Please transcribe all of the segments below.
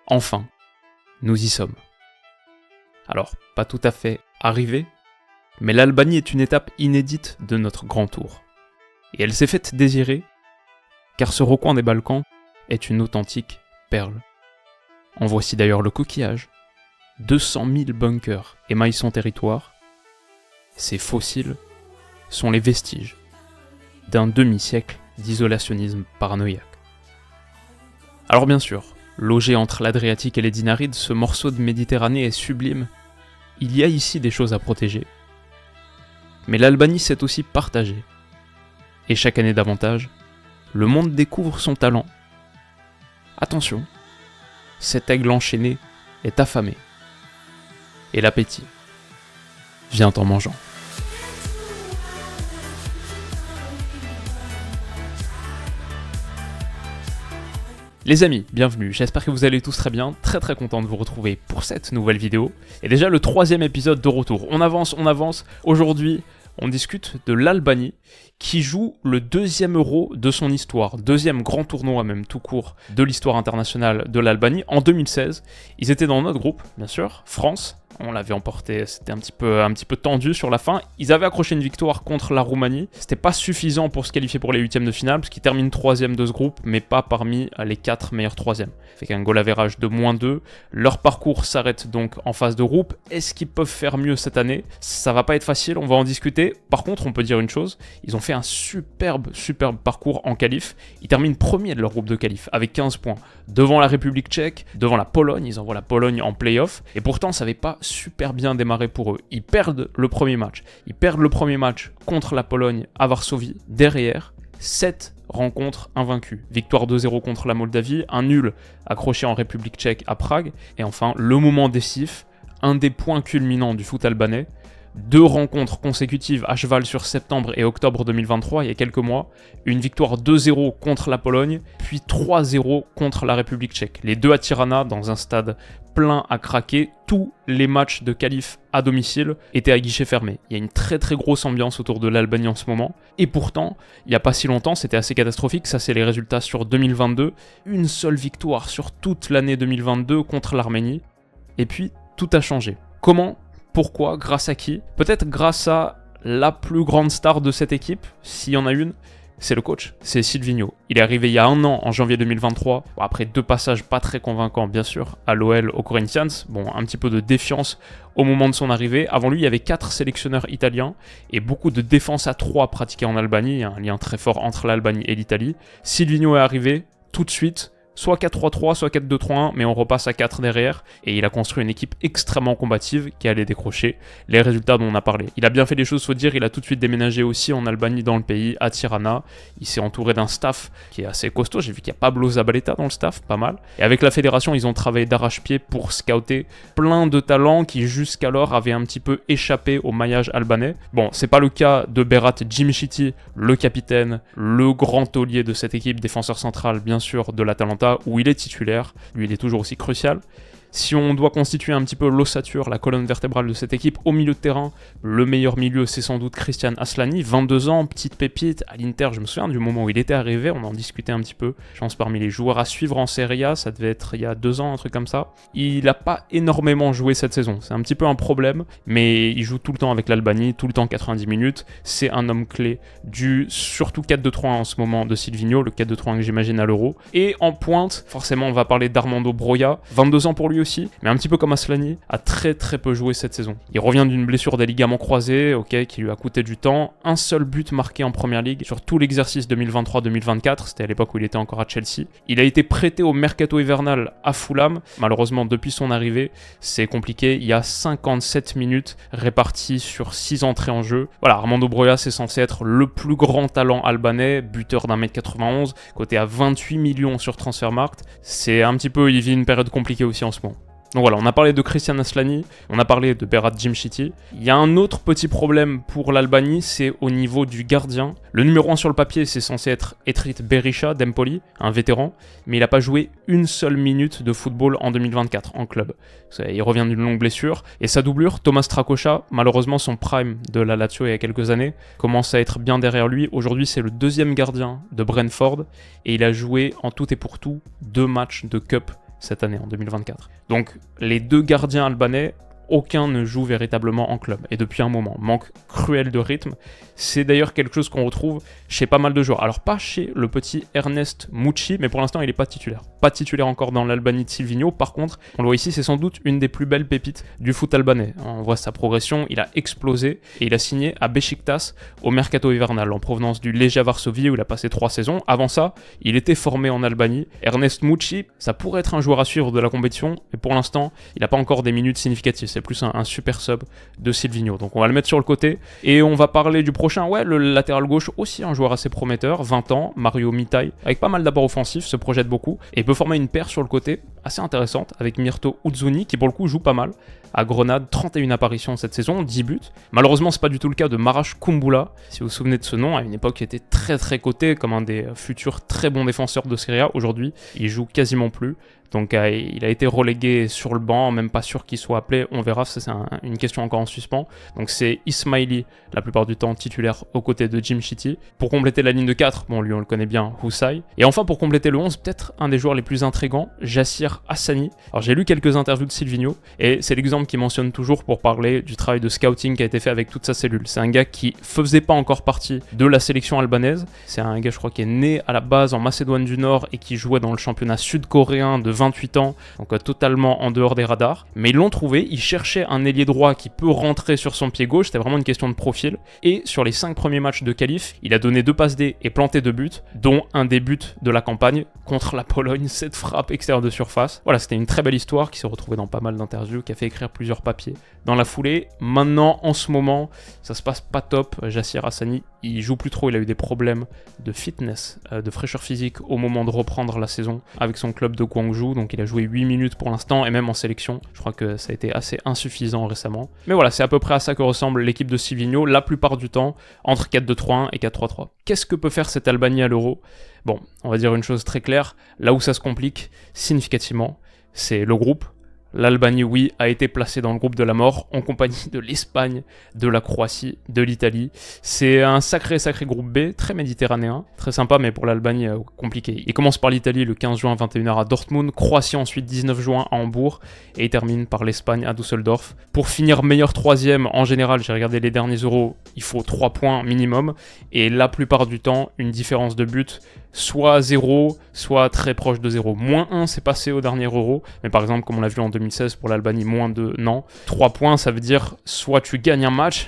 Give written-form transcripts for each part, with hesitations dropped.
Enfin, nous y sommes. Alors, pas tout à fait arrivé, mais l'Albanie est une étape inédite de notre grand tour. Et elle s'est faite désirer, car ce recoin des Balkans est une authentique perle. En voici d'ailleurs le coquillage. 200 000 bunkers émaillent son territoire. Ces fossiles sont les vestiges d'un demi-siècle d'isolationnisme paranoïaque. Alors bien sûr, logé entre l'Adriatique et les Dinarides, ce morceau de Méditerranée est sublime. Il y a ici des choses à protéger. Mais l'Albanie s'est aussi partagée. Et chaque année davantage, le monde découvre son talent. Attention, cet aigle enchaîné est affamé. Et l'appétit vient en mangeant. Les amis, bienvenue, j'espère que vous allez tous très bien, très content de vous retrouver pour cette nouvelle vidéo. Et déjà le 3e épisode de retour, on avance, aujourd'hui on discute de l'Albanie qui joue le 2e Euro de son histoire, 2e grand tournoi même tout court de l'histoire internationale de l'Albanie en 2016. Ils étaient dans notre groupe, bien sûr, France. On l'avait emporté, c'était un petit peu tendu sur la fin. Ils avaient accroché une victoire contre la Roumanie. C'était pas suffisant pour se qualifier pour les 8e de finale, parce qu'ils terminent 3e de ce groupe, mais pas parmi les 4 meilleurs 3e. Fait qu'un goal average de -2. Leur parcours s'arrête donc en phase de groupe. Est-ce qu'ils peuvent faire mieux cette année? Ça va pas être facile, on va en discuter. Par contre, on peut dire une chose, ils ont fait un superbe parcours en qualif. Ils terminent premier de leur groupe de qualif, avec 15 points. Devant la République tchèque, devant la Pologne, ils envoient la Pologne en play-off. Et pourtant, ça n'avait pas super bien démarré pour eux. Ils perdent le premier match. Ils perdent le premier match contre la Pologne à Varsovie. Derrière, 7 rencontres invaincues. Victoire 2-0 contre la Moldavie, un nul accroché en République tchèque à Prague. Et enfin, le moment décisif, un des points culminants du foot albanais. 2 rencontres consécutives à cheval sur septembre et octobre 2023, il y a quelques mois. Une victoire 2-0 contre la Pologne, puis 3-0 contre la République tchèque. Les deux à Tirana, dans un stade plein à craquer. Tous les matchs de qualif à domicile étaient à guichet fermé. Il y a une très grosse ambiance autour de l'Albanie en ce moment. Et pourtant, il n'y a pas si longtemps, c'était assez catastrophique. Ça, c'est les résultats sur 2022. Une seule victoire sur toute l'année 2022 contre l'Arménie. Et puis, tout a changé. Comment ? Pourquoi? Grâce à qui? Peut-être grâce à la plus grande star de cette équipe, s'il y en a une, c'est le coach, c'est Silvinho. Il est arrivé il y a un an, en janvier 2023, après 2 passages pas très convaincants, bien sûr, à l'OL, au Corinthians. Bon, un petit peu de défiance au moment de son arrivée. Avant lui, il y avait 4 sélectionneurs italiens et beaucoup de défense à 3 pratiquées en Albanie. Il y a un lien très fort entre l'Albanie et l'Italie. Silvinho est arrivé tout de suite, soit 4-3-3, soit 4-2-3-1, mais on repasse à 4 derrière, et il a construit une équipe extrêmement combative qui allait décrocher les résultats dont on a parlé. Il a bien fait les choses, faut dire, il a tout de suite déménagé aussi en Albanie, dans le pays, à Tirana. Il s'est entouré d'un staff qui est assez costaud, j'ai vu qu'il y a Pablo Zabaleta dans le staff, pas mal. Et avec la fédération, ils ont travaillé d'arrache-pied pour scouter plein de talents qui jusqu'alors avaient un petit peu échappé au maillage albanais. Bon, c'est pas le cas de Berat Djimshiti, le capitaine, le grand taulier de cette équipe, défenseur central, bien sûr, de l'Atalanta, où il est titulaire, lui il est toujours aussi crucial. Si on doit constituer un petit peu l'ossature, la colonne vertébrale de cette équipe, au milieu de terrain, le meilleur milieu c'est sans doute Christian Aslani, 22 ans, petite pépite, à l'Inter, je me souviens du moment où il était arrivé, on en discutait un petit peu, je pense parmi les joueurs à suivre en Serie A, ça devait être il y a 2 ans, un truc comme ça. Il n'a pas énormément joué cette saison, c'est un petit peu un problème, mais il joue tout le temps avec l'Albanie, tout le temps 90 minutes, c'est un homme clé du surtout 4-2-3-1 en ce moment de Silvinho, le 4-2-3-1 que j'imagine à l'Euro. Et en pointe, forcément on va parler d'Armando Broja, 22 ans pour lui aussi, mais un petit peu comme Aslani, a très peu joué cette saison. Il revient d'une blessure des ligaments croisés, qui lui a coûté du temps. Un seul but marqué en Première Ligue sur tout l'exercice 2023-2024, c'était à l'époque où il était encore à Chelsea. Il a été prêté au mercato hivernal à Fulham. Malheureusement, depuis son arrivée, c'est compliqué. Il y a 57 minutes réparties sur 6 entrées en jeu. Voilà, Armando Broja, c'est censé être le plus grand talent albanais, buteur d'1m91, coté à 28 millions sur Transfermarkt. C'est un petit peu, il vit une période compliquée aussi en ce moment. Donc voilà, on a parlé de Christian Aslani, on a parlé de Berat Djimshiti. Il y a un autre petit problème pour l'Albanie, c'est au niveau du gardien. Le numéro 1 sur le papier, c'est censé être Etrit Berisha d'Empoli, un vétéran, mais il n'a pas joué une seule minute de football en 2024 en club. Il revient d'une longue blessure. Et sa doublure, Thomas Strakosha, malheureusement son prime de la Lazio il y a quelques années, commence à être bien derrière lui. Aujourd'hui, c'est le 2e gardien de Brentford, et il a joué en tout et pour tout 2 matchs de Cup cette année, en 2024. Donc les deux gardiens albanais, aucun ne joue véritablement en club, et depuis un moment, manque cruel de rythme. C'est d'ailleurs quelque chose qu'on retrouve chez pas mal de joueurs. Alors pas chez le petit Ernest Mucci, mais pour l'instant il n'est pas titulaire. Pas titulaire encore dans l'Albanie de Silvinho, par contre, on le voit ici, c'est sans doute une des plus belles pépites du foot albanais. On voit sa progression, il a explosé, et il a signé à Beşiktaş au mercato hivernal, en provenance du Legia Varsovie où il a passé 3 saisons. Avant ça, il était formé en Albanie. Ernest Mucci, ça pourrait être un joueur à suivre de la compétition, mais pour l'instant, il n'a pas encore des minutes significatives. C'est plus un super sub de Silvinho. Donc on va le mettre sur le côté. Et on va parler du prochain, le latéral gauche, aussi un joueur assez prometteur, 20 ans, Mario Mitai, avec pas mal d'apports offensifs, se projette beaucoup, et peut former une paire sur le côté, assez intéressante, avec Mirto Uzuni, qui pour le coup joue pas mal. À Grenade, 31 apparitions cette saison, 10 buts. Malheureusement, c'est pas du tout le cas de Marash Kumbula. Si vous vous souvenez de ce nom, à une époque, il était très coté comme un des futurs très bons défenseurs de Serie A. Aujourd'hui, il joue quasiment plus. Donc il a été relégué sur le banc, même pas sûr qu'il soit appelé, on verra, ça c'est une question encore en suspens. Donc c'est Ismaili, la plupart du temps titulaire aux côtés de Jim Shitty. Pour compléter la ligne de 4, bon lui on le connaît bien, Husay. Et enfin pour compléter le 11, peut-être un des joueurs les plus intrigants, Jassir Hassani. Alors j'ai lu quelques interviews de Silvinho, et c'est l'exemple qu'il mentionne toujours pour parler du travail de scouting qui a été fait avec toute sa cellule. C'est un gars qui faisait pas encore partie de la sélection albanaise, c'est un gars je crois qui est né à la base en Macédoine du Nord et qui jouait dans le championnat sud-coréen de 28 ans, donc totalement en dehors des radars. Mais ils l'ont trouvé, ils cherchaient un ailier droit qui peut rentrer sur son pied gauche, c'était vraiment une question de profil. Et sur les 5 premiers matchs de qualif, il a donné 2 passes D et planté 2 buts, dont un des buts de la campagne contre la Pologne, cette frappe extérieure de surface. Voilà, c'était une très belle histoire qui s'est retrouvée dans pas mal d'interviews, qui a fait écrire plusieurs papiers dans la foulée. Maintenant, en ce moment, ça se passe pas top. Jassir Hassani, il joue plus trop, il a eu des problèmes de fitness, de fraîcheur physique au moment de reprendre la saison avec son club de Gwangju, donc il a joué 8 minutes pour l'instant, et même en sélection, je crois que ça a été assez insuffisant récemment. Mais voilà, c'est à peu près à ça que ressemble l'équipe de Silvinho, la plupart du temps, entre 4-2-3-1 et 4-3-3. Qu'est-ce que peut faire cette Albanie à l'Euro ? Bon, on va dire une chose très claire, là où ça se complique significativement, c'est le groupe. L'Albanie, oui, a été placée dans le groupe de la mort, en compagnie de l'Espagne, de la Croatie, de l'Italie. C'est un sacré groupe B, très méditerranéen, très sympa, mais pour l'Albanie, compliqué. Il commence par l'Italie le 15 juin 21h à Dortmund, Croatie ensuite 19 juin à Hambourg, et il termine par l'Espagne à Düsseldorf. Pour finir meilleur troisième, en général, j'ai regardé les derniers euros, il faut 3 points minimum, et la plupart du temps, une différence de but, soit 0, soit très proche de 0. Moins 1, c'est passé au dernier euro, mais par exemple, comme on l'a vu en 2016 pour l'Albanie, moins 2, non. 3 points, ça veut dire soit tu gagnes un match,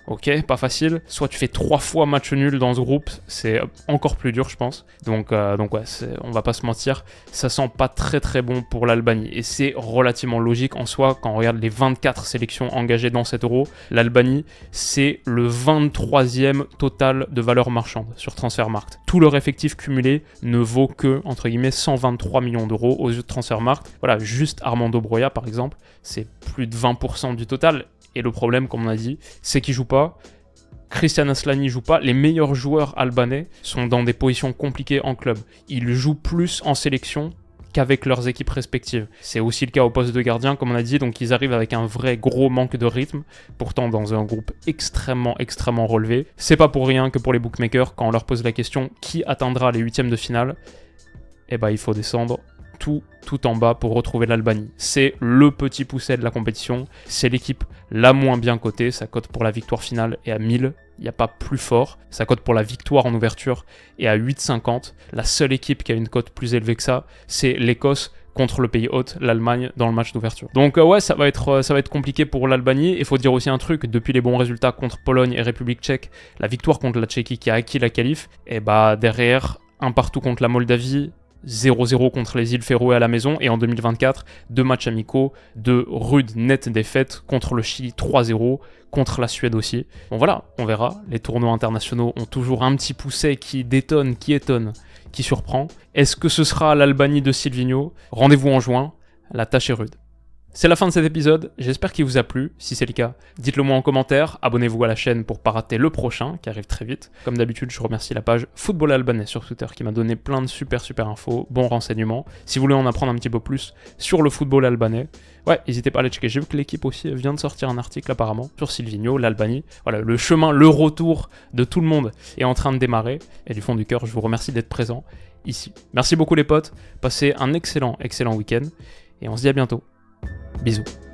ok, pas facile, soit tu fais 3 fois match nul dans ce groupe, c'est encore plus dur je pense. Donc ouais, on va pas se mentir, ça sent pas très bon pour l'Albanie. Et c'est relativement logique en soi, quand on regarde les 24 sélections engagées dans cet euro, l'Albanie, c'est le 23e total de valeur marchande sur Transfermarkt. Tout leur effectif cumulé ne vaut que, entre guillemets, 123 millions d'euros aux yeux de Transfermarkt. Voilà, juste Armando Broja par exemple, c'est plus de 20% du total. Et le problème, comme on a dit, c'est qu'il joue pas. Christian Aslani joue pas. Les meilleurs joueurs albanais sont dans des positions compliquées en club. Ils jouent plus en sélection qu'avec leurs équipes respectives. C'est aussi le cas au poste de gardien, comme on a dit, donc ils arrivent avec un vrai gros manque de rythme, pourtant dans un groupe extrêmement relevé. C'est pas pour rien que pour les bookmakers, quand on leur pose la question qui atteindra les 8e de finale, eh ben il faut descendre tout en bas pour retrouver l'Albanie. C'est le petit pousset de la compétition, c'est l'équipe la moins bien cotée, sa cote pour la victoire finale est à 1000, il n'y a pas plus fort, sa cote pour la victoire en ouverture est à 8,50, la seule équipe qui a une cote plus élevée que ça, c'est l'Écosse contre le pays hôte, l'Allemagne, dans le match d'ouverture. Donc ouais, ça va être compliqué pour l'Albanie. Il faut dire aussi un truc, depuis les bons résultats contre Pologne et République tchèque, la victoire contre la Tchéquie qui a acquis la qualif, et bah derrière, un partout contre la Moldavie, 0-0 contre les îles Féroé à la maison, et en 2024, 2 matchs amicaux, 2 rudes nettes défaites contre le Chili, 3-0, contre la Suède aussi. Bon voilà, on verra, les tournois internationaux ont toujours un petit pousset qui détonne, qui étonne, qui surprend. Est-ce que ce sera l'Albanie de Silvinho ? Rendez-vous en juin, la tâche est rude. C'est la fin de cet épisode, j'espère qu'il vous a plu. Si c'est le cas, dites-le moi en commentaire, abonnez-vous à la chaîne pour pas rater le prochain qui arrive très vite. Comme d'habitude, je remercie la page Football Albanais sur Twitter qui m'a donné plein de super infos, bons renseignements. Si vous voulez en apprendre un petit peu plus sur le football albanais, ouais, n'hésitez pas à aller checker. J'ai vu que l'équipe aussi vient de sortir un article apparemment sur Silvino, l'Albanie. Voilà, le chemin, le retour de tout le monde est en train de démarrer. Et du fond du cœur, je vous remercie d'être présent ici. Merci beaucoup les potes, passez un excellent week-end et on se dit à bientôt. Bisous.